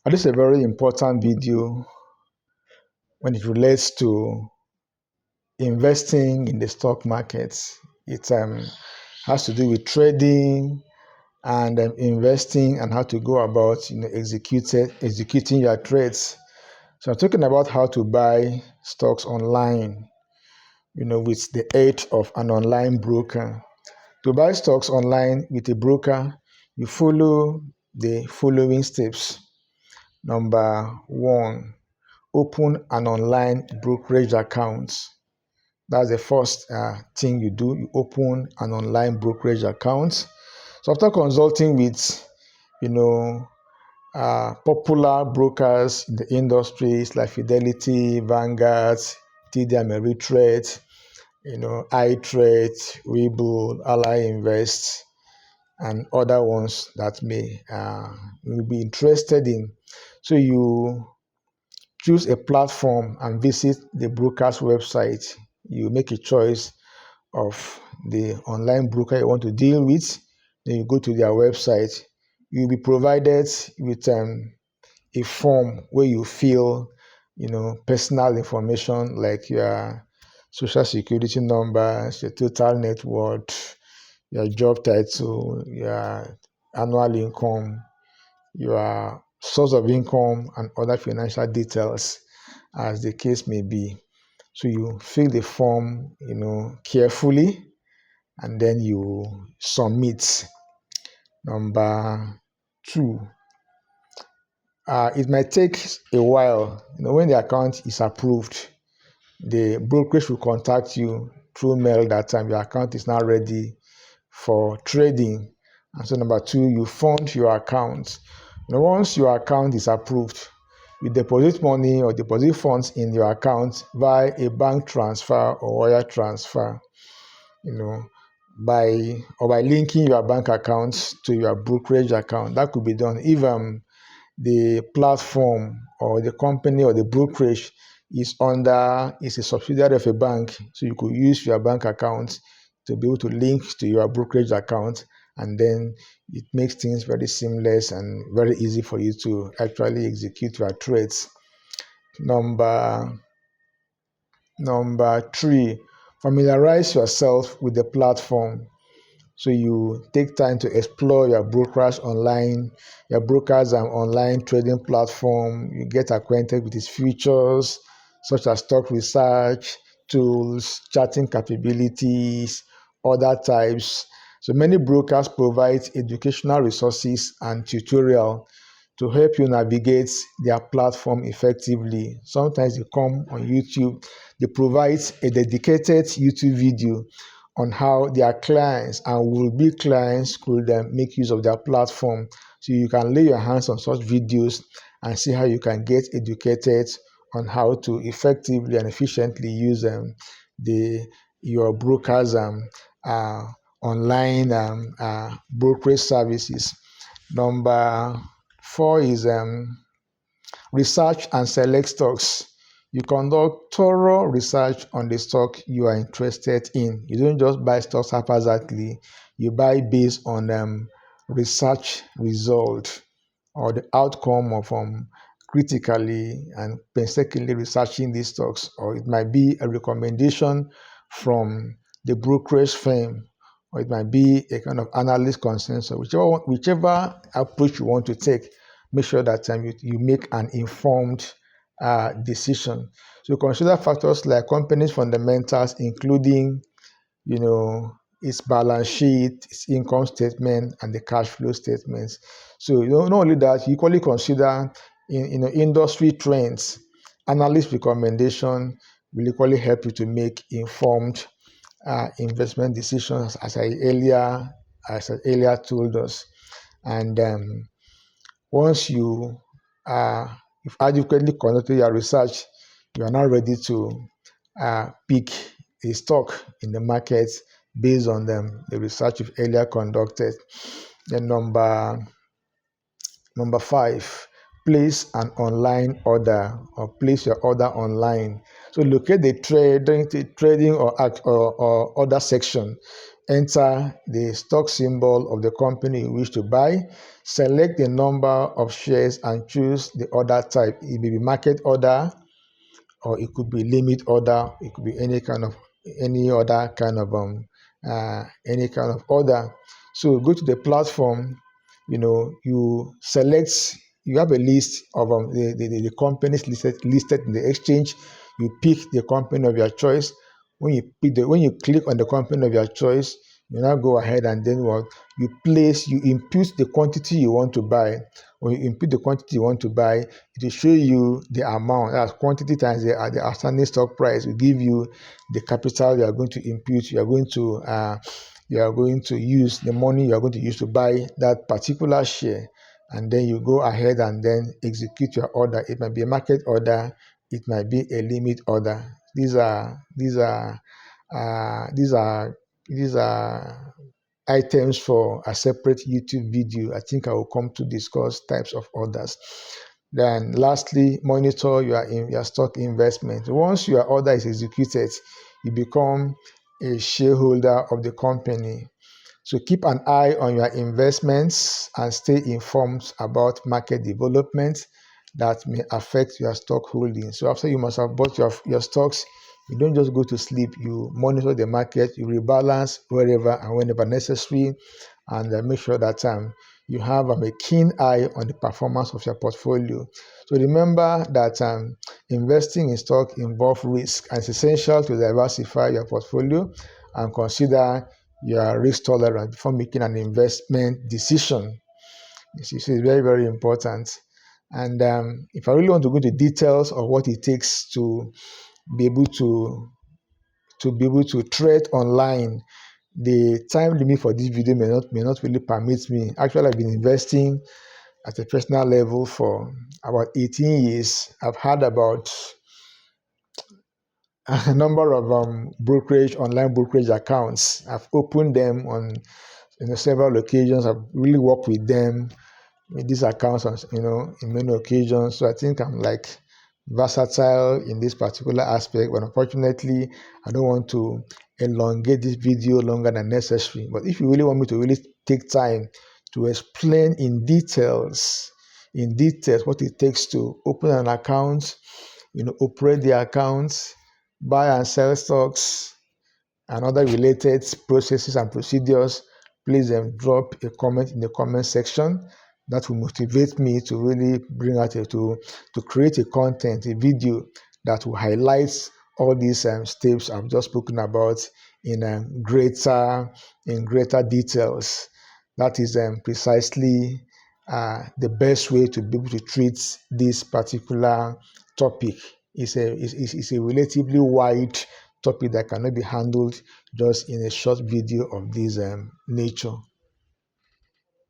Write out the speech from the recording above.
This is a very important video when it relates to investing in the stock market. It has to do with trading and investing and how to go about executing your trades. So I'm talking about how to buy stocks online, with the aid of an online broker. To buy stocks online with a broker, you follow the following steps. Number one, open an online brokerage account. That's the first thing you do. You open an online brokerage account. So after consulting with, popular brokers in the industries like Fidelity, Vanguard, TD Ameritrade, iTrade, Webull, Ally Invest, and other ones that may be interested in. So you choose a platform and visit the broker's website. You make a choice of the online broker you want to deal with. Then you go to their website. You'll be provided with a form where you fill, personal information like your social security number, your total net worth, your job title, your annual income, your source of income, and other financial details as the case may be. So you fill the form, carefully, and then you submit. Number two, it might take a while. When the account is approved, the brokerage will contact you through mail that time your account is now ready for trading. And so number two, you fund your account. Once your account is approved, you deposit money or deposit funds in your account via a bank transfer or wire transfer, by linking your bank account to your brokerage account. That could be done if the platform or the company or the brokerage is a subsidiary of a bank. So you could use your bank account to be able to link to your brokerage account, and then it makes things very seamless and very easy for you to actually execute your trades. Number three, familiarize yourself with the platform. So you take time to explore your broker's online trading platform. You get acquainted with its features, such as stock research, tools, charting capabilities, other types. So many brokers provide educational resources and tutorial to help you navigate their platform effectively. Sometimes they come on YouTube, they provide a dedicated YouTube video on how their clients and will-be clients could make use of their platform. So you can lay your hands on such videos and see how you can get educated on how to effectively and efficiently use your brokers' online brokerage services. Number four is research and select stocks. You conduct thorough research on the stock you are interested in. You don't just buy stocks haphazardly. You buy based on research result or the outcome of critically and painstakingly researching these stocks. Or it might be a recommendation from the brokerage firm, or it might be a kind of analyst consensus. Whichever approach you want to take, make sure that you make an informed decision. So consider factors like company's fundamentals, including, its balance sheet, its income statement, and the cash flow statements. So not only that, you equally consider industry trends. Analyst recommendation will equally help you to make informed investment decisions, as I earlier told us. And once you've adequately conducted your research, you are now ready to pick a stock in the market based on the research you've earlier conducted. Then number five, place an online order or place your order online. So locate the trading or order section. enter the stock symbol of the company you wish to buy, select the number of shares and choose the order type. It may be market order, or it could be limit order, it could be any other kind of any kind of order. So go to the platform, you select, you have a list of the companies listed in the exchange. You pick the company of your choice. When you click on the company of your choice, you now go ahead and then what you input the quantity you want to buy. When you input the quantity you want to buy, it will show you the amount. That's quantity times the outstanding stock price. Will give you the capital you are going to input. You are going to use the money you are going to use to buy that particular share, and then you go ahead and then execute your order. It might be a market order, it might be a limit order. These are items for a separate YouTube video. I think I will come to discuss types of orders. Then lastly, monitor your stock investment. Once your order is executed, you become a shareholder of the company. So keep an eye on your investments and stay informed about market developments that may affect your stock holdings. So after you must have bought your stocks, you don't just go to sleep. You monitor the market, you rebalance wherever and whenever necessary, and make sure that you have a keen eye on the performance of your portfolio. So remember that investing in stock involves risk, and it's essential to diversify your portfolio and consider your risk tolerance before making an investment decision. So it's very, very important. And if I really want to go into details of what it takes to be able to trade online, the time limit for this video may not really permit me. Actually, I've been investing at a personal level for about 18 years. I've had about a number of online brokerage accounts. I've opened them on several occasions. I've really worked with them with these accounts on in many occasions. So I think I'm like versatile in this particular aspect, but unfortunately I don't want to elongate this video longer than necessary. But if you really want me to really take time to explain in details what it takes to open an account, operate the accounts, buy and sell stocks, and other related processes and procedures, please drop a comment in the comment section. That will motivate me to really bring out to create a video that will highlight all these steps I've just spoken about in greater details. That is precisely the best way to be able to treat this particular topic. It's a relatively wide topic that cannot be handled just in a short video of this nature.